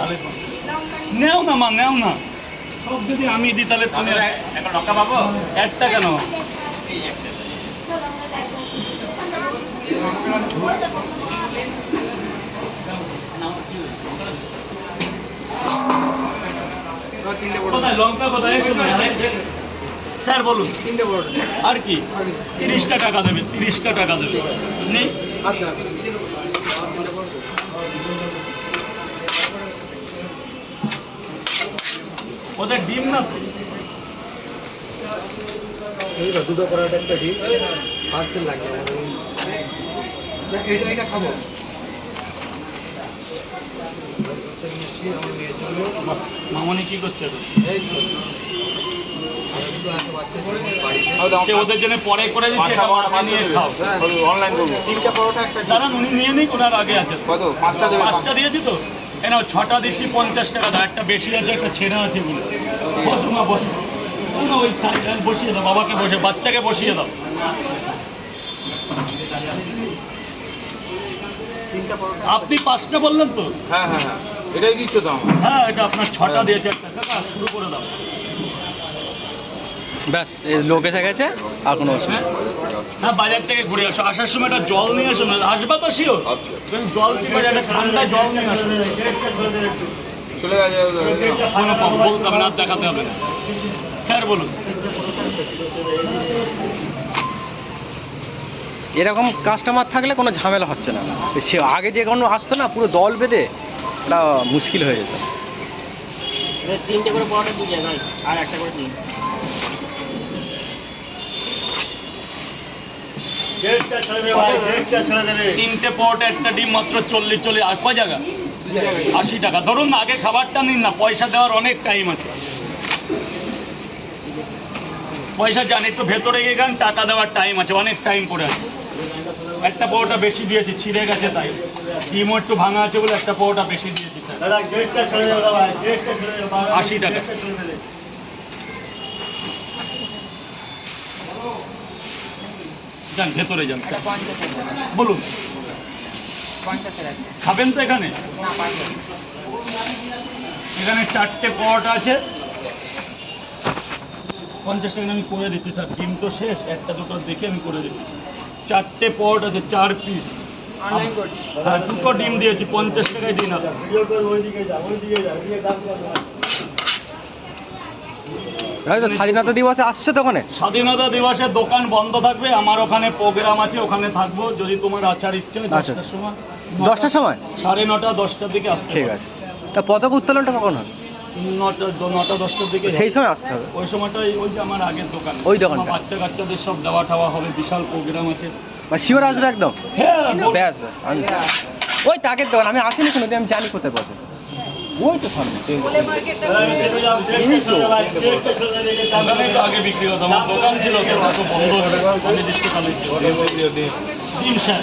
তাহলে নেও না মা, নেও না, সব যদি আমি দিই তাহলে তুমি এখন লঙ্কা পাবো? একটা কেন? কোথায় লঙ্কা, কোথায়? স্যার বলুন। আর কি? 30টা টাকা দেবে, 30টা টাকা দেবে। নেই ওদের ডিম না তো? দুটো পরোটা একটা ডিম পার্সেল লাগবে না, এটা খাবো আমার মেয়ের জন্য। মামনি কি করছে এখন? এই তো আরো দুটো আছে বাচ্চা বাড়িতে, সে ওদের জন্য পরে করে দিচ্ছে, এটা মাকে নিয়ে খাও। অনলাইন করবো। 3টা পরোটা একটা ডিম। দাঁড়ান, উনি নিয়ে নিক, ওনার আগে আছে। কত? 5টা দেবে? 5টা দিয়েছি তো, এ নাও 6টা দিচ্ছি 50 টাকা দাও। একটা বেশি আছে, একটা ছেঁড়া আছে বলে। বসো মা, বসো। না, ওই সাইডে বসিয়ে দাও, বাবাকে বসে, বাচ্চাকে বসিয়ে দাও। 3টা পরোটা আপনি 5টা বললেন তো? হ্যাঁ হ্যাঁ হ্যাঁ, এটাই দিচ্ছ তো আমার। হ্যাঁ, এটা আপনার 6টা দিয়েছে একটা। কাকা শুরু করে দাও। ব্যাস লোক এসে গেছে, আর কোনো অসুবিধা হ্যাঁ হ্যাঁ, বাজার থেকে ঘুরে আসো, আসার সময় একটা জল নিয়ে আসো না? আসবা তো শিওর? জল কিংবা একটা ঠান্ডা জল নিয়ে আসো। চলে গেছে। কোনো বলতে হবে না, আর দেখাতে হবে না। স্যার বলুন। এরকম কাস্টমার থাকলে কোনো ঝামেলা হচ্ছে না। সে আগে যে কোনো আসতো না, পুরো দল বেঁধে ওটা মুশকিল হয়ে যেত। 3টে করে পরোটা দুই জায়গায় আর একটা করে দিন। তিনটে পরোটা একটা ডিম মাত্র 40 আর কয় জায়গা? 80 টাকা। ধরুন না, আগে খাবারটা নিন না, পয়সা দেওয়ার অনেক টাইম আছে। পয়সা জানি একটু ভেতরে গিয়ে গেলেন, টাকা দেওয়ার টাইম আছে, অনেক টাইম পড়ে আছে। একটা পরোটা বেশি দিয়েছি, ছিঁড়ে গেছে তাই। ডিমও একটু ভাঙা আছে বলে একটা পরোটা বেশি দিয়েছি স্যার। 80 টাকা। যান ভেতরে যান স্যার, বলুন। খাবেন তো এখানে? এখানে 4টে পরোটা আছে, 50 টাকা আমি করে দিচ্ছি স্যার। ডিম তো শেষ, একটা দুটো দেখে আমি করে দিচ্ছি। 4টে পরোটা আছে, 4 পিস। হ্যাঁ, 2টো ডিম দিয়েছি, 50 টাকায় দিন। আপনার স্বাধীনতা দিবসে আসছে তো ওখানে? স্বাধীনতা দিবসে দোকান বন্ধ থাকবে, আমার ওখানে প্রোগ্রাম আছে, ওখানে থাকবো। যদি তোমার আচার ইচ্ছে হয় 10টার সময়, 10টার সময়? 9:30 10টার দিকে আসতে ঠিক হবে। আছে। তা পতাকা উত্তোলনটা কখন হবে? 9টা 10টার দিকে। সেই সময় আসতে হবে? ওই সময়টাই ওই যে আমার আগের দোকান, ওই দোকানটা? আমার বাচ্চা কাচ্চাদের সব দেওয়া ঠাওয়া হবে, বিশাল প্রোগ্রাম আছে। শিওর আসবে একদম? হ্যাঁ, ব্যাস ব্যাস, আমি ওই তাকের দোকান, আমি আসিনি কোনো, আমি জানি কোথায় বসে। ওই তো সামনে ওখানেই তো আগে বিক্রি হতো, আমার দোকান ছিল তো, অত বন্ধ হয়ে অনির্দিষ্টকালের জন্য। ডিম স্যার